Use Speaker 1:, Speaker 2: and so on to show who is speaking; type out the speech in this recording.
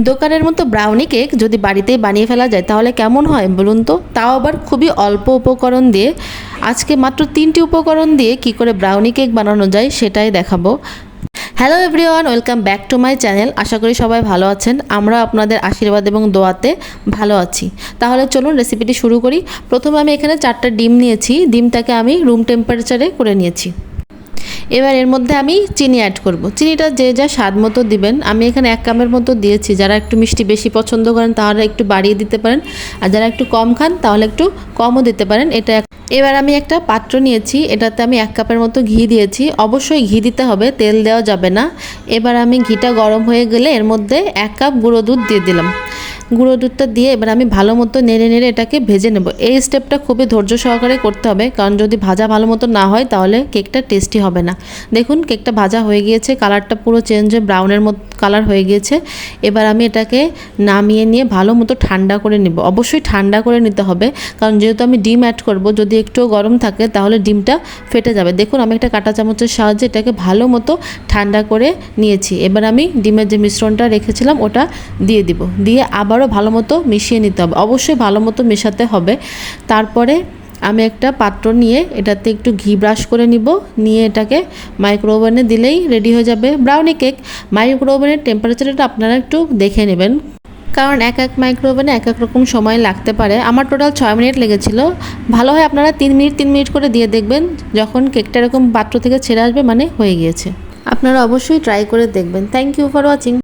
Speaker 1: দোকানের মতো brownie cake যদি বাড়িতেই বানিয়ে ফেলা যায় তাহলে কেমন হয় বলুন তো, তাও আবার খুবই অল্প উপকরণ দিয়ে। আজকে মাত্র 3টি উপকরণ দিয়ে কি করে ব্রাউনি কেক বানানো যায় সেটাই দেখাবো। Hello everyone, welcome back to my channel. আশা করি সবাই ভালো আছেন, আমরা আপনাদের আশীর্বাদ এবং দোয়াতে ভালো আছি। তাহলে চলুন রেসিপিটি শুরু করি। প্রথমে আমি এখানে 4টা ডিম নিয়েছি, ডিমটাকে আমি রুম টেম্পারেচারে করে নিয়েছি। এবার এর মধ্যে আমি চিনি অ্যাড করব। চিনিটা যে যা স্বাদ মতো দিবেন, আমি এখানে 1 কাপের মতো দিয়েছি। যারা একটু মিষ্টি বেশি পছন্দ করেন তাহলে একটু বাড়িয়ে দিতে পারেন, আর যারা একটু কম খান তাহলে একটু কমও দিতে পারেন। এবার আমি একটা পাত্র নিয়েছি, এটাতে আমি 1 কাপের মতো ঘি দিয়েছি। অবশ্যই ঘি দিতে হবে, তেল দেওয়া যাবে না। এবার আমি ঘিটা গরম হয়ে গেলে এর মধ্যে 1 কাপ গুঁড়ো দুধ দিয়ে দিলাম। গুঁড়ো দুধটা দিয়ে এবার আমি ভালো মতো নেড়ে নেড়ে এটাকে ভেজে নেব। এই স্টেপটা খুবই ধৈর্য সহকারে করতে হবে, কারণ যদি ভাজা ভালো মতো না হয় তাহলে কেকটা টেস্টি হবে না। দেখুন কেকটা ভাজা হয়ে গিয়েছে, কালারটা পুরো চেঞ্জ হয়ে ব্রাউনের মতো কালার হয়ে গিয়েছে। এবার আমি এটাকে নামিয়ে নিয়ে ভালো মতো ঠান্ডা করে নেব। অবশ্যই ঠান্ডা করে নিতে হবে, কারণ যেহেতু আমি ডিম অ্যাড করব, যদি একটু গরম থাকে তাহলে ডিমটা ফেটে যাবে। দেখুন আমি একটা কাঁটা চামচের সাহায্যে এটাকে ভালো মতো ঠান্ডা করে নিয়েছি। এবার আমি ডিমের যে মিশ্রণটা রেখেছিলাম ওটা দিয়ে দিব, দিয়ে আবারও ভালো মতো মিশিয়ে নিতে হবে। অবশ্যই ভালো মতো মেশাতে হবে। তারপরে আমি একটা পাত্র নিয়ে এটাতে একটু ঘি ব্রাশ করে নিব, নিয়ে এটাকে মাইক্রো ওভেনে দিলেই রেডি হয়ে যাবে ব্রাউনি কেক। মাইক্রো ওভেনের টেম্পারেচারটা আপনারা একটু দেখে নেবেন, কারণ এক মাইক্রো ওভেনে এক রকম সময় লাগতে পারে। আমার টোটাল 6 মিনিট লেগেছিল। ভালো হয় আপনারা 3 মিনিট করে দিয়ে দেখবেন, যখন কেকটা এরকম পাত্র থেকে ছেড়ে আসবে মানে হয়ে গিয়েছে। আপনারা অবশ্যই ট্রাই করে দেখবেন। Thank you for watching.